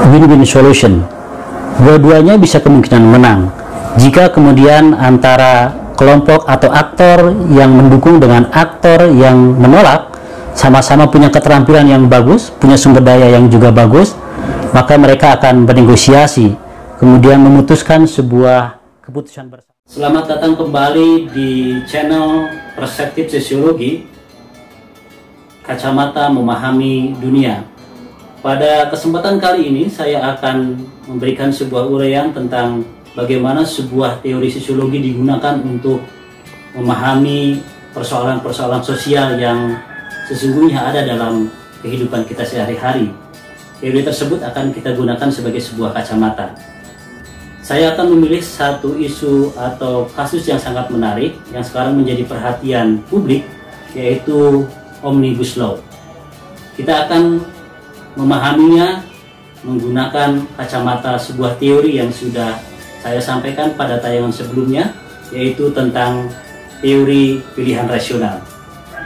win-win solution. Dua-duanya bisa kemungkinan menang jika kemudian antara kelompok atau aktor yang mendukung dengan aktor yang menolak sama-sama punya keterampilan yang bagus, punya sumber daya yang juga bagus, maka mereka akan bernegosiasi, kemudian memutuskan sebuah keputusan bersama. Selamat datang kembali di channel Perspektif Sosiologi, Kacamata Memahami Dunia. Pada kesempatan kali ini saya akan memberikan sebuah uraian tentang bagaimana sebuah teori sosiologi digunakan untuk memahami persoalan-persoalan sosial yang sesungguhnya ada dalam kehidupan kita sehari-hari. Teori tersebut akan kita gunakan sebagai sebuah kacamata. Saya akan memilih satu isu atau kasus yang sangat menarik yang sekarang menjadi perhatian publik, yaitu Omnibus Law. Kita akan memahaminya menggunakan kacamata sebuah teori yang sudah saya sampaikan pada tayangan sebelumnya, yaitu tentang teori pilihan rasional.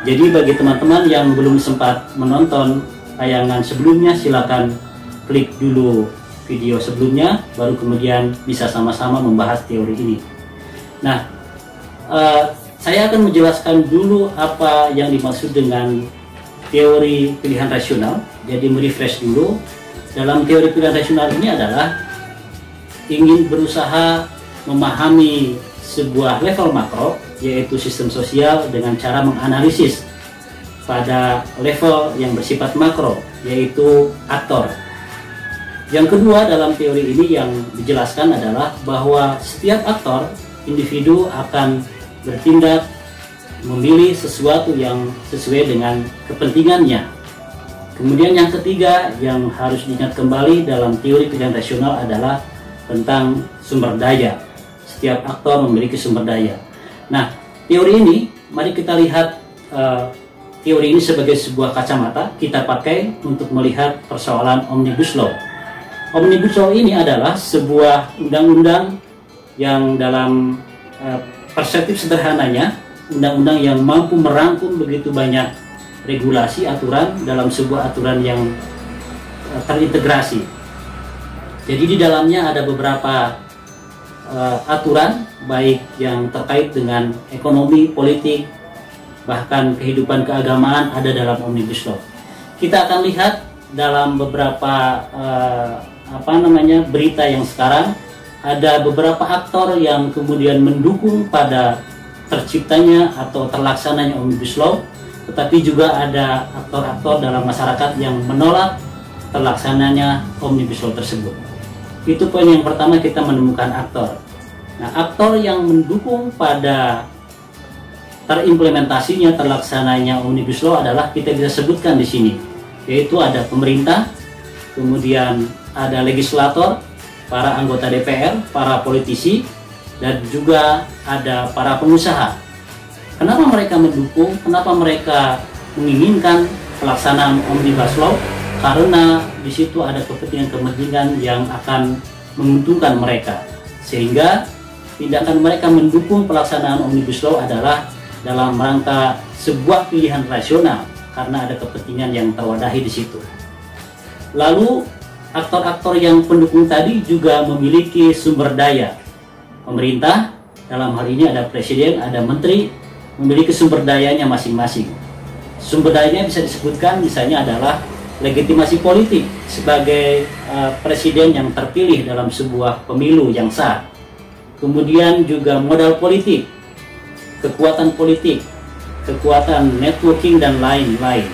Jadi bagi teman-teman yang belum sempat menonton tayangan sebelumnya, silakan klik dulu video sebelumnya, baru kemudian bisa sama-sama membahas teori ini. Nah, saya akan menjelaskan dulu apa yang dimaksud dengan teori pilihan rasional. Jadi merefresh dulu. Dalam teori pilihan rasional ini adalah ingin berusaha memahami sebuah level makro, yaitu sistem sosial, dengan cara menganalisis pada level yang bersifat makro, yaitu aktor. Yang kedua dalam teori ini yang dijelaskan adalah bahwa setiap aktor, individu akan bertindak memilih sesuatu yang sesuai dengan kepentingannya. Kemudian yang ketiga yang harus diingat kembali dalam teori pilihan rasional adalah tentang sumber daya. Setiap aktor memiliki sumber daya. Nah, teori ini, mari kita lihat teori ini sebagai sebuah kacamata kita pakai untuk melihat persoalan Omnibus Law. Omnibus Law ini adalah sebuah undang-undang yang dalam perspektif sederhananya, undang-undang yang mampu merangkum begitu banyak regulasi, aturan dalam sebuah aturan yang terintegrasi. Jadi di dalamnya ada beberapa aturan, baik yang terkait dengan ekonomi, politik, bahkan kehidupan keagamaan ada dalam Omnibus Law. Kita akan lihat dalam beberapa berita yang sekarang ada beberapa aktor yang kemudian mendukung pada terciptanya atau terlaksananya Omnibus Law, tetapi juga ada aktor-aktor dalam masyarakat yang menolak terlaksananya Omnibus Law tersebut. Itu poin yang pertama, kita menemukan aktor. Nah, aktor yang mendukung pada terimplementasinya, terlaksananya Omnibus Law adalah kita bisa sebutkan di sini, yaitu ada pemerintah, kemudian ada legislator, para anggota DPR, para politisi, dan juga ada para pengusaha. Kenapa mereka mendukung? Kenapa mereka menginginkan pelaksanaan Omnibus Law? Karena di situ ada kepentingan-kepentingan yang akan menguntungkan mereka, sehingga tindakan mereka mendukung pelaksanaan Omnibus Law adalah dalam rangka sebuah pilihan rasional karena ada kepentingan yang terwadahi di situ. Lalu aktor-aktor yang pendukung tadi juga memiliki sumber daya. Pemerintah, dalam hal ini ada presiden, ada menteri, memiliki sumber dayanya masing-masing. Sumber dayanya bisa disebutkan misalnya adalah legitimasi politik sebagai presiden yang terpilih dalam sebuah pemilu yang sah. Kemudian juga modal politik, kekuatan politik, kekuatan networking dan lain-lain.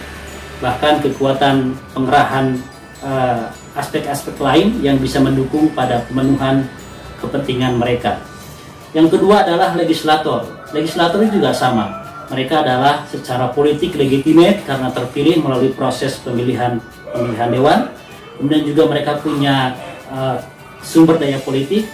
Bahkan kekuatan pengerahan aspek-aspek lain yang bisa mendukung pada pemenuhan kepentingan mereka. Yang kedua adalah legislator. Legislator juga sama. Mereka adalah secara politik legitimate karena terpilih melalui proses pemilihan dewan. Kemudian juga mereka punya sumber daya politik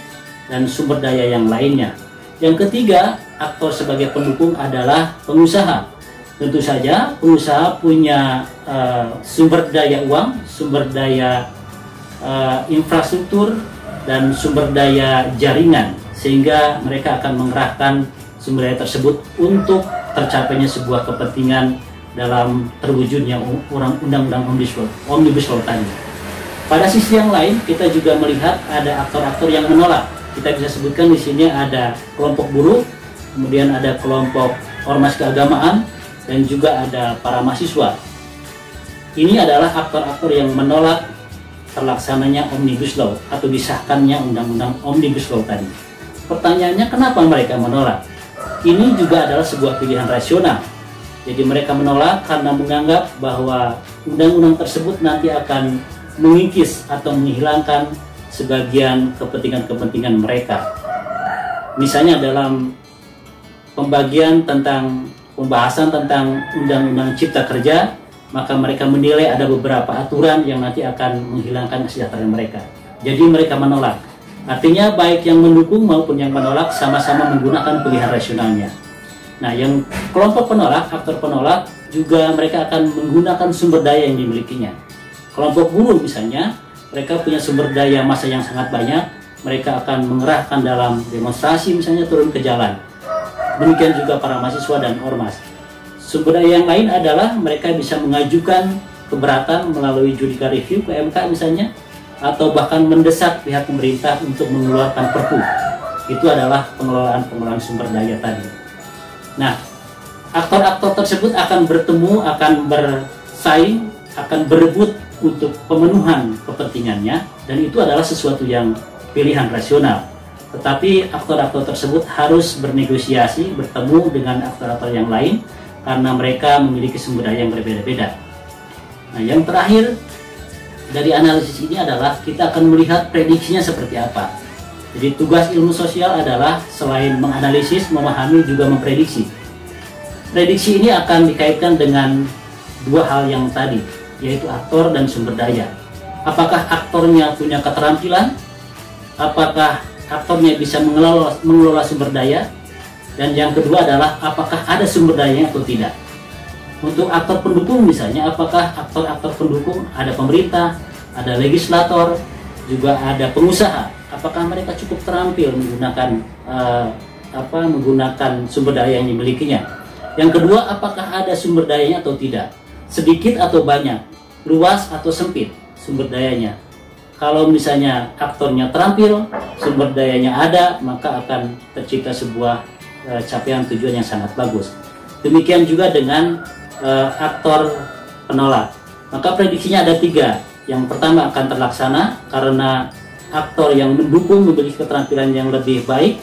dan sumber daya yang lainnya. Yang ketiga, aktor sebagai pendukung adalah pengusaha. Tentu saja pengusaha punya sumber daya uang, sumber daya infrastruktur, dan sumber daya jaringan, sehingga mereka akan mengerahkan sumber daya tersebut untuk tercapainya sebuah kepentingan dalam terwujudnya undang-undang Omnibus Law tadi. Pada sisi yang lain, kita juga melihat ada aktor-aktor yang menolak. Kita bisa sebutkan di sini ada kelompok buruh, kemudian ada kelompok ormas keagamaan, dan juga ada para mahasiswa. Ini adalah aktor-aktor yang menolak terlaksananya Omnibus Law atau disahkannya Undang-Undang Omnibus Law tadi. Pertanyaannya, kenapa mereka menolak? Ini juga adalah sebuah pilihan rasional. Jadi mereka menolak karena menganggap bahwa undang-undang tersebut nanti akan mengikis atau menghilangkan sebagian kepentingan-kepentingan mereka. Misalnya dalam pembagian tentang pembahasan tentang Undang-Undang Cipta Kerja, maka mereka menilai ada beberapa aturan yang nanti akan menghilangkan kesejahteraan mereka. Jadi mereka menolak. Artinya baik yang mendukung maupun yang menolak sama-sama menggunakan pilihan rasionalnya. Nah, yang kelompok penolak, aktor penolak, juga mereka akan menggunakan sumber daya yang dimilikinya. Kelompok buruh misalnya, mereka punya sumber daya massa yang sangat banyak, mereka akan mengerahkan dalam demonstrasi misalnya turun ke jalan. Demikian juga para mahasiswa dan ormas. Sumber daya yang lain adalah mereka bisa mengajukan keberatan melalui judicial review ke MK misalnya, atau bahkan mendesak pihak pemerintah untuk mengeluarkan perpu. Itu adalah pengelolaan sumber daya tadi. Nah, aktor-aktor tersebut akan bertemu, akan bersaing, akan berebut untuk pemenuhan kepentingannya, dan itu adalah sesuatu yang pilihan rasional. Tetapi aktor-aktor tersebut harus bernegosiasi, bertemu dengan aktor-aktor yang lain, karena mereka memiliki sumber daya yang berbeda-beda. Nah, yang terakhir dari analisis ini adalah kita akan melihat prediksinya seperti apa. Jadi tugas ilmu sosial adalah selain menganalisis, memahami, juga memprediksi. Prediksi ini akan dikaitkan dengan dua hal yang tadi, yaitu aktor dan sumber daya. Apakah aktornya punya keterampilan? Apakah aktornya bisa mengelola sumber daya? Dan yang kedua adalah apakah ada sumber dayanya atau tidak. Untuk aktor pendukung misalnya, apakah aktor-aktor pendukung ada pemerintah, ada legislator, juga ada pengusaha. Apakah mereka cukup terampil menggunakan menggunakan sumber daya yang dimilikinya. Yang kedua, apakah ada sumber dayanya atau tidak. Sedikit atau banyak, luas atau sempit sumber dayanya. Kalau misalnya aktornya terampil, sumber dayanya ada, maka akan tercipta sebuah capaian tujuan yang sangat bagus. Demikian juga dengan aktor penolak. Maka prediksinya ada 3. Yang pertama akan terlaksana karena aktor yang mendukung memiliki keterampilan yang lebih baik,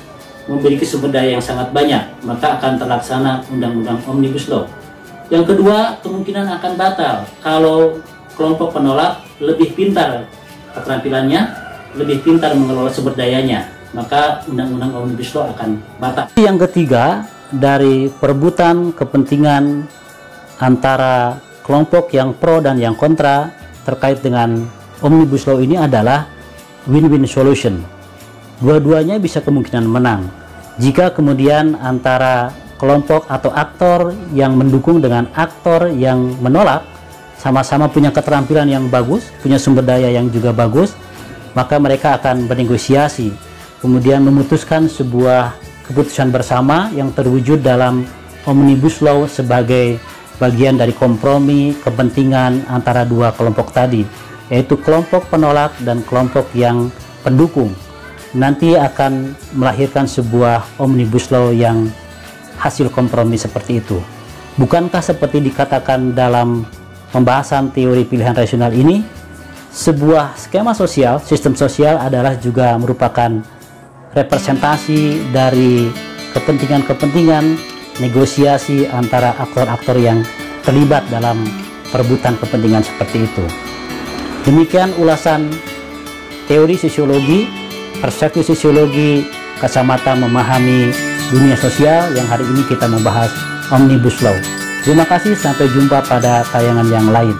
memiliki sumber daya yang sangat banyak, maka akan terlaksana Undang-Undang Omnibus Law. Yang kedua, kemungkinan akan batal kalau kelompok penolak lebih pintar keterampilannya, lebih pintar mengelola sumber dayanya, maka Undang-Undang Omnibus Law akan batal. Yang ketiga, dari perebutan kepentingan antara kelompok yang pro dan yang kontra terkait dengan Omnibus Law ini adalah win-win solution. Dua-duanya bisa kemungkinan menang. Jika kemudian antara kelompok atau aktor yang mendukung dengan aktor yang menolak sama-sama punya keterampilan yang bagus, punya sumber daya yang juga bagus, maka mereka akan bernegosiasi, kemudian memutuskan sebuah keputusan bersama yang terwujud dalam Omnibus Law sebagai bagian dari kompromi kepentingan antara dua kelompok tadi, yaitu kelompok penolak dan kelompok yang pendukung. Nanti akan melahirkan sebuah Omnibus Law yang hasil kompromi seperti itu. Bukankah seperti dikatakan dalam pembahasan teori pilihan rasional ini, sebuah skema sosial, sistem sosial adalah juga merupakan representasi dari kepentingan-kepentingan negosiasi antara aktor-aktor yang terlibat dalam perebutan kepentingan seperti itu. Demikian ulasan teori sosiologi, perspektif sosiologi, kacamata memahami dunia sosial yang hari ini kita membahas Omnibus Law. Terima kasih, sampai jumpa pada tayangan yang lain.